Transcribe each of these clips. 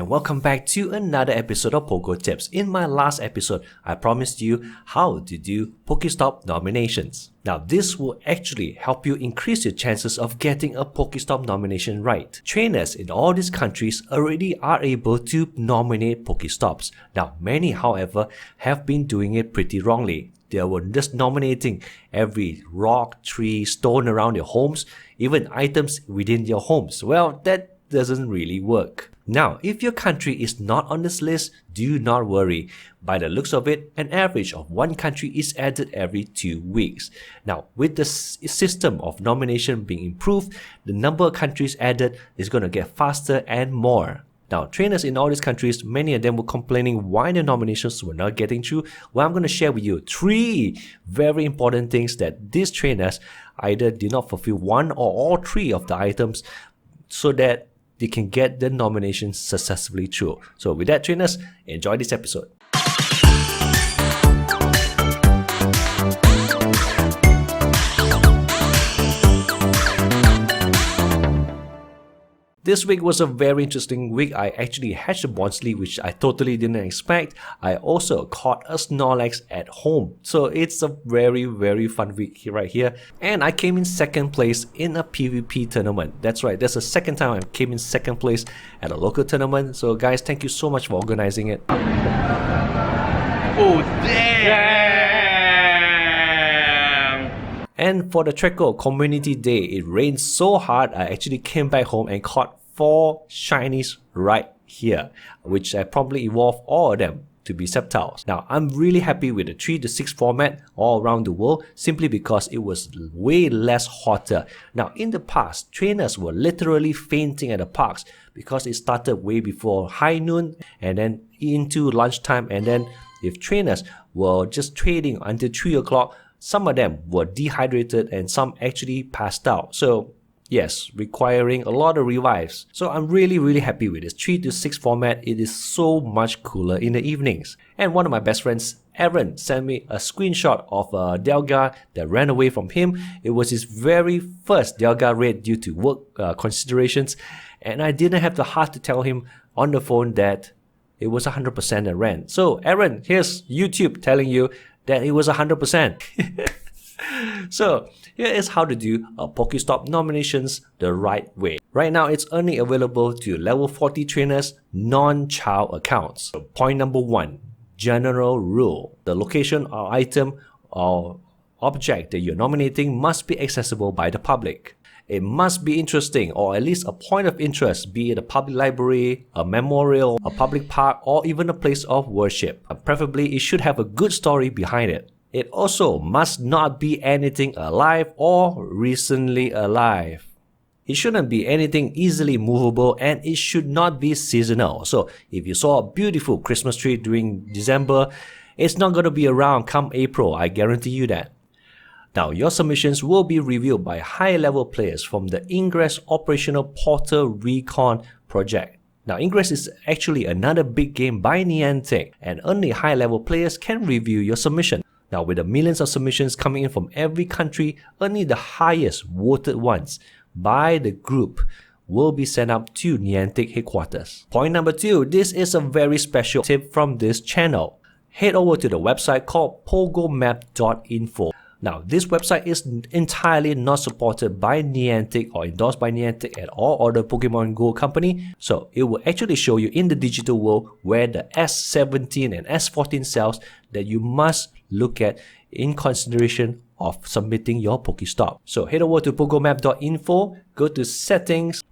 and welcome back to another episode of PoGoTips. In my last episode, I promised you how to do Pokestop nominations. Now this will actually help you increase your chances of getting a Pokestop nomination right. Trainers in all these countries already are able to nominate Pokestops. Now many, however, have been doing it pretty wrongly. They were just nominating every rock, tree, stone around your homes, even items within your homes. Well, that doesn't really work. Now, if your country is not on this list, do not worry. By the looks of it, an average of one country is added every 2 weeks. Now, with the system of nomination being improved, the number of countries added is going to get faster and more. Now, trainers in all these countries, many of them were complaining why the nominations were not getting through. Well, I'm going to share with you 3 very important things that these trainers either did not fulfill one or all 3 of the items so that they can get the nominations successfully through. So with that, trainers, enjoy this episode. This week was a very interesting week. I actually hatched a Bonsly, which I totally didn't expect. I also caught a Snorlax at home. So it's a very, very fun week right here. And I came in second place in a PvP tournament. That's right, that's the second time I came in second place at a local tournament. So guys, thank you so much for organizing it. Oh, damn! And for the Treco Community Day, it rained so hard I actually came back home and caught 4 shinies right here, which I promptly evolved all of them to be Sceptiles. Now, I'm really happy with the 3 to 6 format all around the world simply because it was way less hotter. Now, in the past, trainers were literally fainting at the parks because it started way before high noon and then into lunchtime, and then if trainers were just trading until 3 o'clock, some of them were dehydrated and some actually passed out. So yes, requiring a lot of revives. So I'm really happy with this 3 to 6 format. It is so much cooler in the evenings. And one of my best friends, Aaron, sent me a screenshot of a Delga that ran away from him. It was his very first Delga raid due to work considerations. And I didn't have the heart to tell him on the phone that it was 100% that ran. So Aaron, here's YouTube telling you that it was 100%. So here is how to do a Pokestop nominations the right way. Right now it's only available to level 40 trainers, non-child accounts. So point number 1, general rule. The location or item or object that you're nominating must be accessible by the public. It must be interesting, or at least a point of interest, be it a public library, a memorial, a public park, or even a place of worship. Preferably, it should have a good story behind it. It also must not be anything alive or recently alive. It shouldn't be anything easily movable, and it should not be seasonal. So if you saw a beautiful Christmas tree during December, it's not going to be around come April, I guarantee you that. Now, your submissions will be reviewed by high-level players from the Ingress Operational Portal Recon project. Now, Ingress is actually another big game by Niantic, and only high-level players can review your submission. Now, with the millions of submissions coming in from every country, only the highest voted ones by the group will be sent up to Niantic headquarters. Point number 2, this is a very special tip from this channel. Head over to the website called pogomap.info. Now, this website is entirely not supported by Niantic or endorsed by Niantic at all or the Pokemon Go company. So it will actually show you in the digital world where the S17 and S14 cells that you must look at in consideration of submitting your Pokestop. So head over to pogomap.info, go to settings,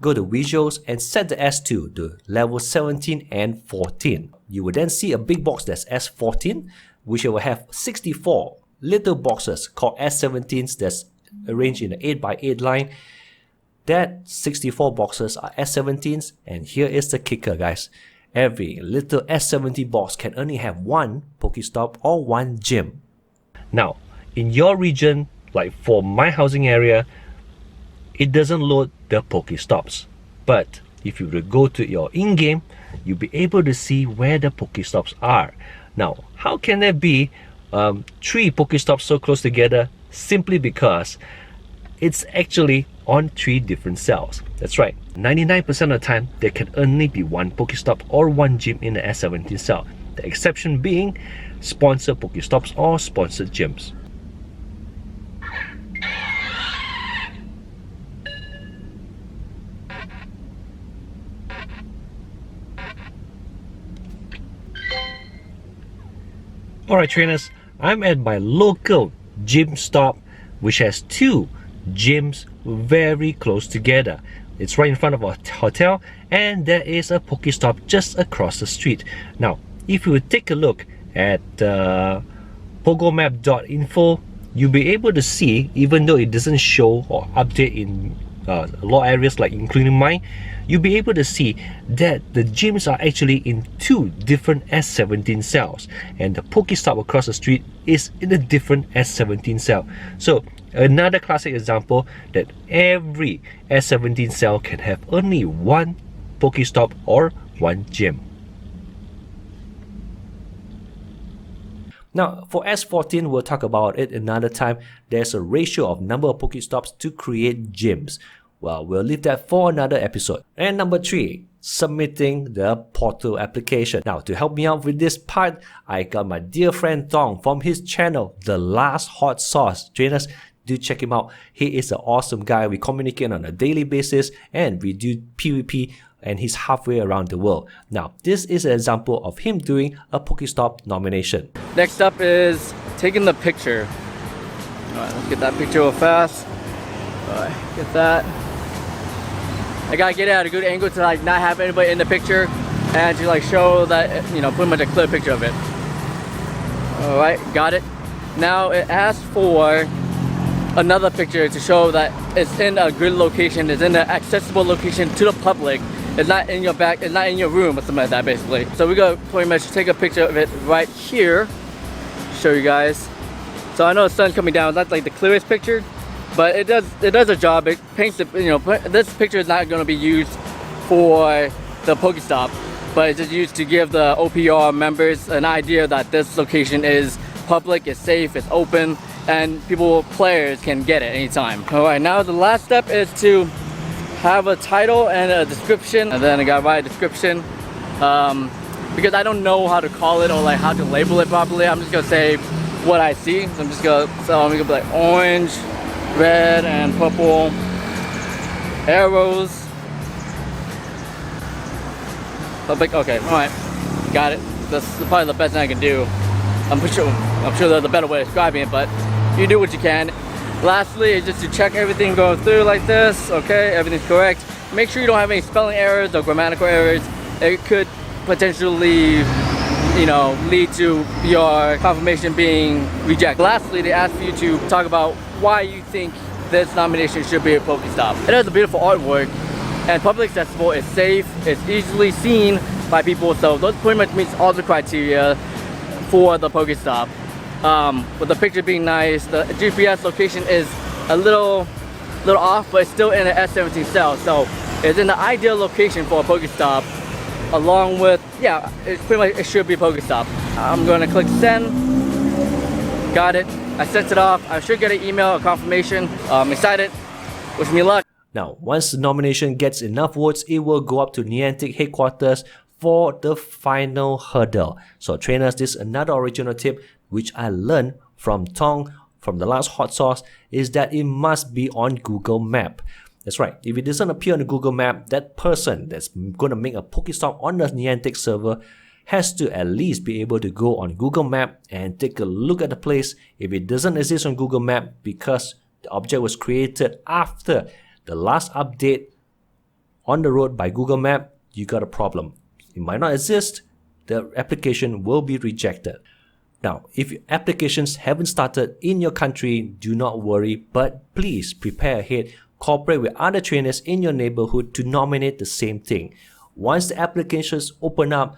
go to visuals and set the S2 to level 17 and 14. You will then see a big box that's S14, which will have 64 little boxes called S17s that's arranged in an 8x8 line. That 64 boxes are S17s, and here is the kicker, guys. Every little S70 box can only have 1 Pokestop or 1 gym. Now, in your region, like for my housing area, it doesn't load the Pokestops. But if you were to go to your in-game, you'll be able to see where the Pokestops are. Now, how can there be 3 Pokestops so close together? Simply because it's actually on 3 different cells. That's right, 99% of the time there can only be one Pokestop or one gym in the S17 cell. The exception being sponsored Pokestops or sponsored gyms. Alright trainers, I'm at my local gym stop which has 2 gyms very close together. It's right in front of a hotel and there is a Pokestop just across the street. Now, if you would take a look at PogoMap.info, you'll be able to see, even though it doesn't show or update in a lot of areas like including mine, you'll be able to see that the gyms are actually in 2 different S17 cells and the Pokestop across the street is in a different S17 cell. So another classic example that every S17 cell can have only one Pokestop or one gym. Now, for S14, we'll talk about it another time. There's a ratio of number of Pokestops to create gyms. Well, we'll leave that for another episode. And number 3, submitting the portal application. Now, to help me out with this part, I got my dear friend Tong from his channel, The Last Hot Sauce. Trainers, do check him out. He is an awesome guy. We communicate on a daily basis and we do PvP, and he's halfway around the world. Now, this is an example of him doing a Pokestop nomination. Next up is taking the picture. Alright, let's get that picture real fast. Alright, get that. I gotta get it at a good angle to like not have anybody in the picture and to like show that, you know, pretty much a clear picture of it. Alright, got it. Now it asks for another picture to show that it's in a good location, it's in an accessible location to the public. It's not in your back, it's not in your room or something like that basically. So we're gonna pretty much take a picture of it right here. Show you guys. So I know the sun's coming down, it's not like the clearest picture, but it does a job. It paints it, you know, this picture is not gonna be used for the Pokestop, but it's just used to give the OPR members an idea that this location is public, it's safe, it's open, and players can get it anytime. Alright, now the last step is to have a title and a description, and then I gotta write a description because I don't know how to call it or like how to label it properly. I'm just gonna say what I see. So I'm gonna be like orange, red, and purple arrows. Public. Okay, all right, got it. That's probably the best thing I can do. I'm sure there's a better way of describing it, but you do what you can. Lastly, is just to check everything going through like this. Okay, everything's correct. Make sure you don't have any spelling errors or grammatical errors. It could potentially, you know, lead to your confirmation being rejected. Lastly, they ask you to talk about why you think this nomination should be a Pokestop. It has a beautiful artwork and public accessible, it's safe, it's easily seen by people, so those pretty much meets all the criteria for the Pokestop. With the picture being nice, the GPS location is a little off, but it's still in an S17 cell, so it's in the ideal location for a Pokestop. Along with, yeah, it's pretty much, it should be a Pokestop. I'm gonna click send. Got it. I sent it off. I should get an email, a confirmation. I'm excited. Wish me luck. Now, once the nomination gets enough votes, it will go up to Niantic headquarters for the final hurdle. So trainers, this is another original tip which I learned from Tong from The Last Hot Sauce, is that it must be on Google Map. That's right, if it doesn't appear on the Google Map, that person that's going to make a Pokestop on the Niantic server has to at least be able to go on Google Map and take a look at the place. If it doesn't exist on Google Map because the object was created after the last update on the road by Google Map, you got a problem. It might not exist, the application will be rejected. Now, if your applications haven't started in your country, do not worry, but please prepare ahead. Cooperate with other trainers in your neighborhood to nominate the same thing. Once the applications open up,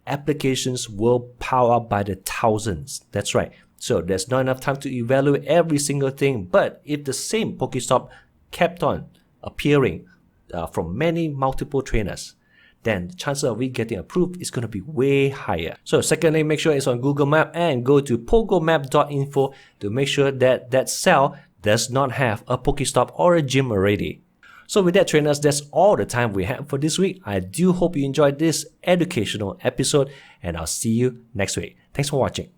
applications will pile up by the thousands. That's right. So there's not enough time to evaluate every single thing, but if the same Pokestop kept on appearing from multiple trainers, then the chances of it getting approved is going to be way higher. So secondly, make sure it's on Google Map and go to pogomap.info to make sure that that cell does not have a Pokestop or a gym already. So with that, trainers, that's all the time we have for this week. I do hope you enjoyed this educational episode, and I'll see you next week. Thanks for watching.